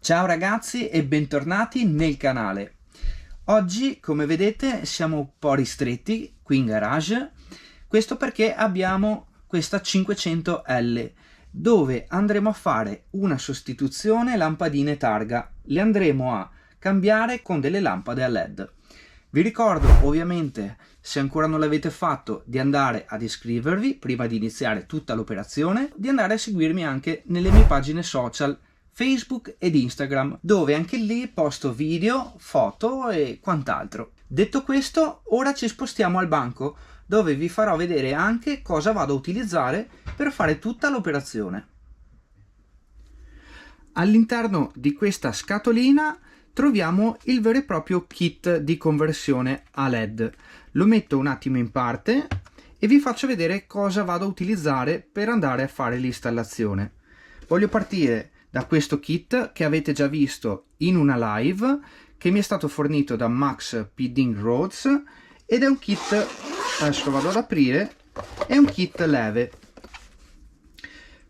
Ciao ragazzi e bentornati nel canale. Oggi, come vedete, siamo un po' ristretti qui in garage. Questo perché abbiamo questa 500L dove andremo a fare una sostituzione lampadine targa. Le andremo a cambiare con delle lampade a LED. Vi ricordo ovviamente, se ancora non l'avete fatto, di andare ad iscrivervi prima di iniziare tutta l'operazione, di andare a seguirmi anche nelle mie pagine social Facebook ed Instagram, dove anche lì posto video, foto e quant'altro. Detto questo, ora ci spostiamo al banco, dove vi farò vedere anche cosa vado a utilizzare per fare tutta l'operazione. All'interno di questa scatolina troviamo il vero e proprio kit di conversione a LED. Lo metto un attimo in parte e vi faccio vedere cosa vado a utilizzare per andare a fare l'installazione. Voglio partire da questo kit che avete già visto in una live, che mi è stato fornito da Max Pidding Rhodes, ed è un kit, adesso lo vado ad aprire, è un kit leve.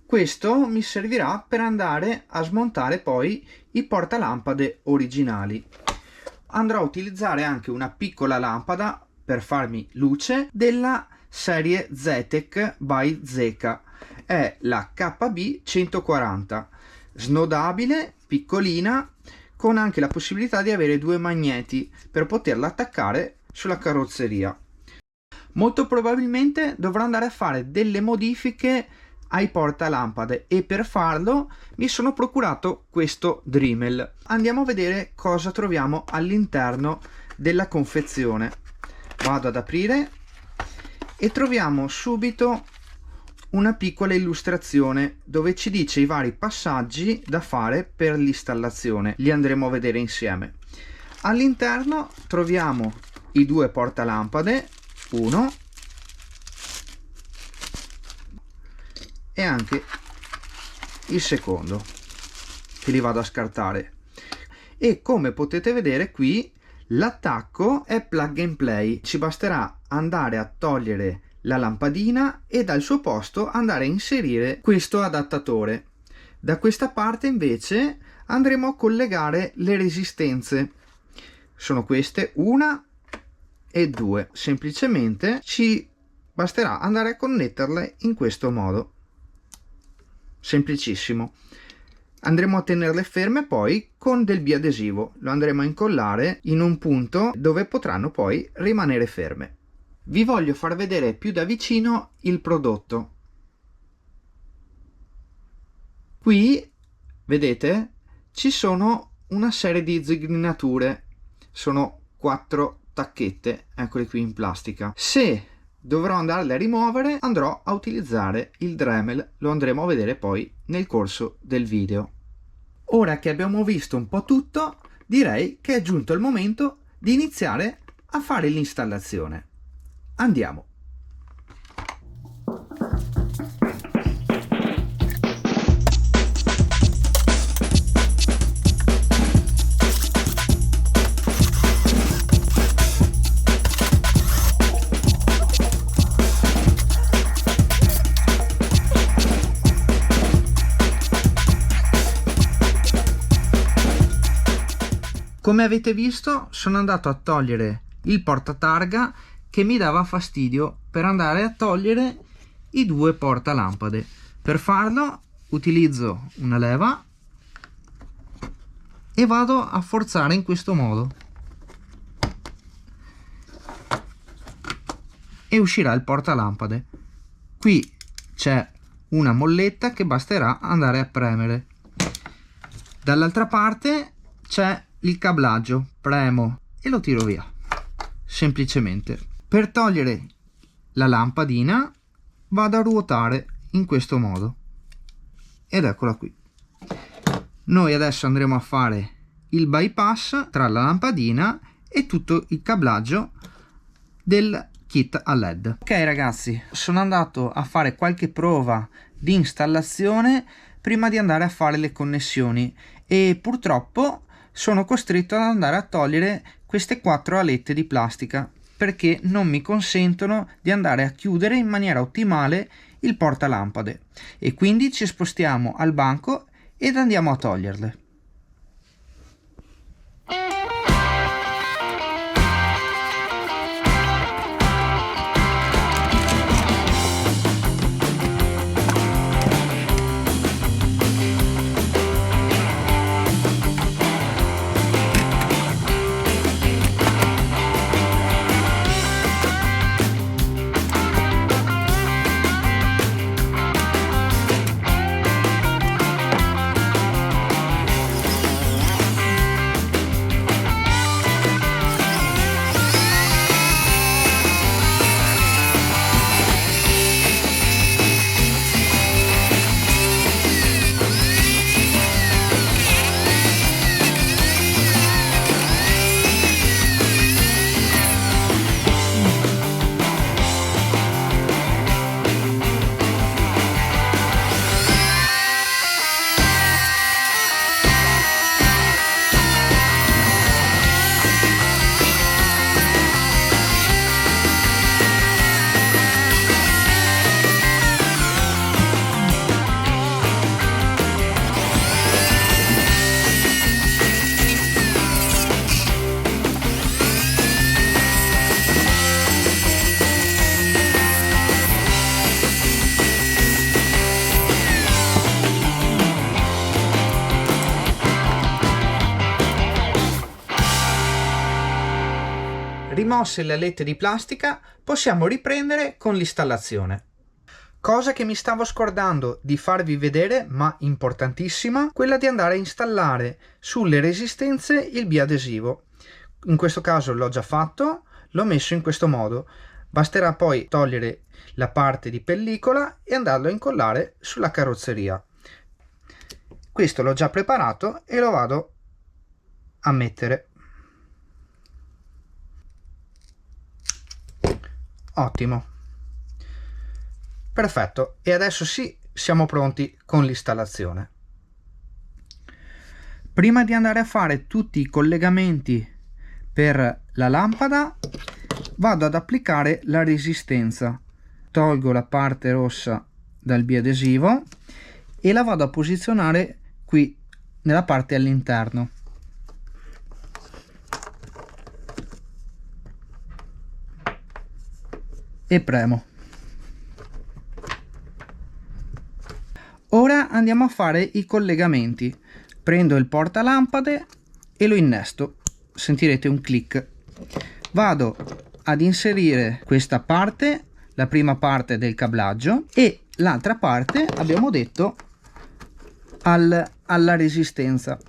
Questo mi servirà per andare a smontare poi i portalampade originali. Andrò a utilizzare anche una piccola lampada per farmi luce della serie Zetec by Zeka, è la KB 140, snodabile, piccolina, con anche la possibilità di avere due magneti per poterla attaccare sulla carrozzeria. Molto probabilmente dovrò andare a fare delle modifiche ai portalampade e per farlo mi sono procurato questo Dremel. Andiamo a vedere cosa troviamo all'interno della confezione. Vado ad aprire e troviamo subito una piccola illustrazione dove ci dice i vari passaggi da fare per l'installazione. Li andremo a vedere insieme. All'interno troviamo i due portalampade, uno e anche il secondo, che li vado a scartare. E come potete vedere qui l'attacco è plug and play, ci basterà andare a togliere la lampadina e dal suo posto andare a inserire questo adattatore. Da questa parte invece andremo a collegare le resistenze, sono queste, una e due. Semplicemente ci basterà andare a connetterle in questo modo, semplicissimo. Andremo a tenerle ferme poi con del biadesivo, lo andremo a incollare in un punto dove potranno poi rimanere ferme. Vi voglio far vedere più da vicino il prodotto. Qui vedete ci sono una serie di zigrinature, sono 4 tacchette, eccole qui in plastica. Se dovrò andarle a rimuovere andrò a utilizzare il Dremel, lo andremo a vedere poi nel corso del video. Ora che abbiamo visto un po' tutto, direi che è giunto il momento di iniziare a fare l'installazione. Andiamo! Come avete visto, sono andato a togliere il portatarga che mi dava fastidio per andare a togliere i due portalampade. Per farlo utilizzo una leva e vado a forzare in questo modo e uscirà il portalampade. Qui c'è una molletta che basterà andare a premere. Dall'altra parte c'è il cablaggio, premo e lo tiro via semplicemente. Per togliere la lampadina vado a ruotare in questo modo ed eccola qui. Noi adesso andremo a fare il bypass tra la lampadina e tutto il cablaggio del kit a LED. Ok ragazzi, sono andato a fare qualche prova di installazione prima di andare a fare le connessioni e purtroppo sono costretto ad andare a togliere queste 4 alette di plastica perché non mi consentono di andare a chiudere in maniera ottimale il portalampade, e quindi ci spostiamo al banco ed andiamo a toglierle. Rimosse le alette di plastica, possiamo riprendere con l'installazione. Cosa che mi stavo scordando di farvi vedere, ma importantissima, quella di andare a installare sulle resistenze il biadesivo. In questo caso l'ho già fatto, l'ho messo in questo modo. Basterà poi togliere la parte di pellicola e andarlo a incollare sulla carrozzeria. Questo l'ho già preparato e lo vado a mettere. Ottimo. Perfetto, e adesso sì, siamo pronti con l'installazione. Prima di andare a fare tutti i collegamenti per la lampada, vado ad applicare la resistenza. Tolgo la parte rossa dal biadesivo e la vado a posizionare qui nella parte all'interno. E premo. Ora andiamo a fare i collegamenti. Prendo il portalampade e lo innesto. Sentirete un click. Vado ad inserire questa parte, la prima parte del cablaggio, e l'altra parte, abbiamo detto, alla resistenza.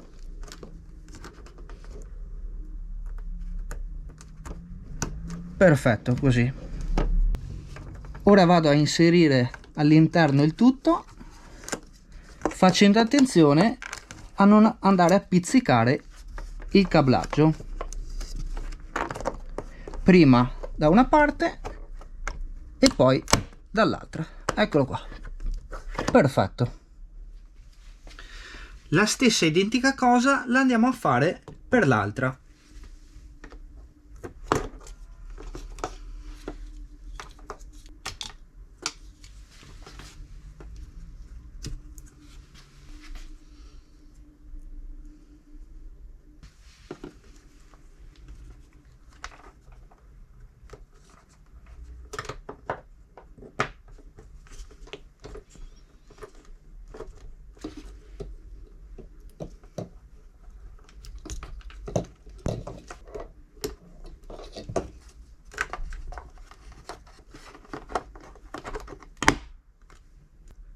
Perfetto, così. Ora vado a inserire all'interno il tutto, facendo attenzione a non andare a pizzicare il cablaggio. Prima da una parte e poi dall'altra. Eccolo qua. Perfetto. La stessa identica cosa la andiamo a fare per l'altra.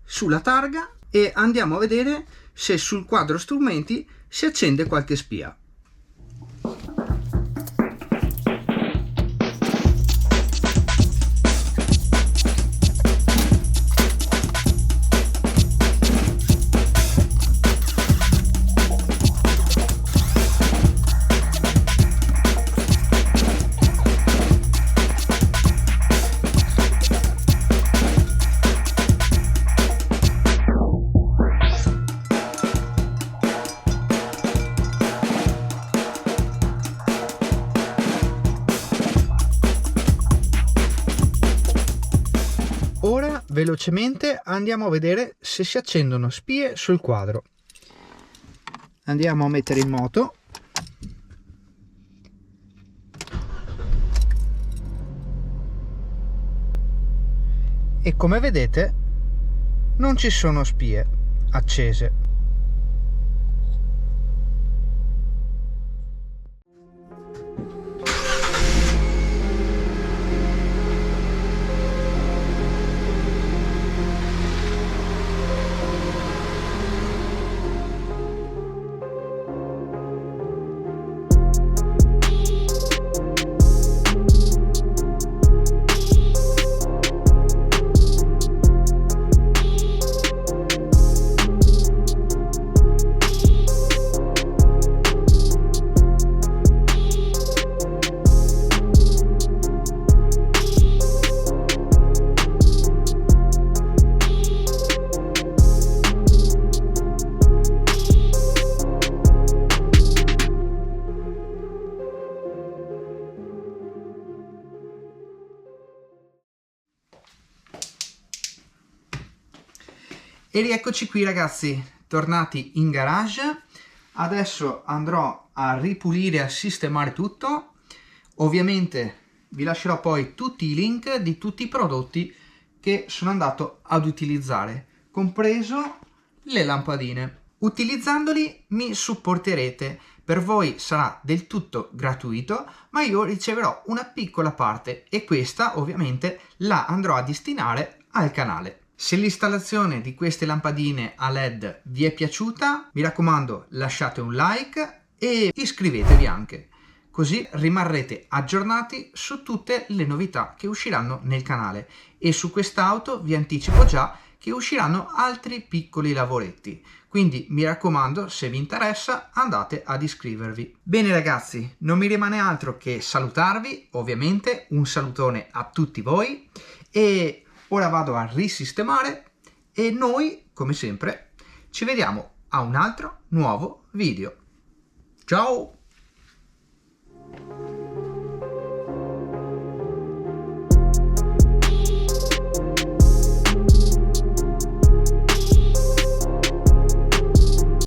Sulla targa e andiamo a vedere se sul quadro strumenti si accende qualche spia. Ora velocemente andiamo a vedere se si accendono spie sul quadro. Andiamo a mettere in moto. E come vedete non ci sono spie accese. E rieccoci qui ragazzi, tornati in garage. Adesso andrò a ripulire e a sistemare tutto. Ovviamente vi lascerò poi tutti i link di tutti i prodotti che sono andato ad utilizzare, compreso le lampadine. Utilizzandoli mi supporterete. Per voi sarà del tutto gratuito, ma io riceverò una piccola parte e questa ovviamente la andrò a destinare al canale. Se l'installazione di queste lampadine a LED vi è piaciuta, mi raccomando lasciate un like e iscrivetevi anche, così rimarrete aggiornati su tutte le novità che usciranno nel canale. E su quest'auto vi anticipo già che usciranno altri piccoli lavoretti, quindi mi raccomando, se vi interessa andate ad iscrivervi. Bene ragazzi, non mi rimane altro che salutarvi, ovviamente un salutone a tutti voi, e ora vado a risistemare e noi, come sempre, ci vediamo a un altro nuovo video. Ciao!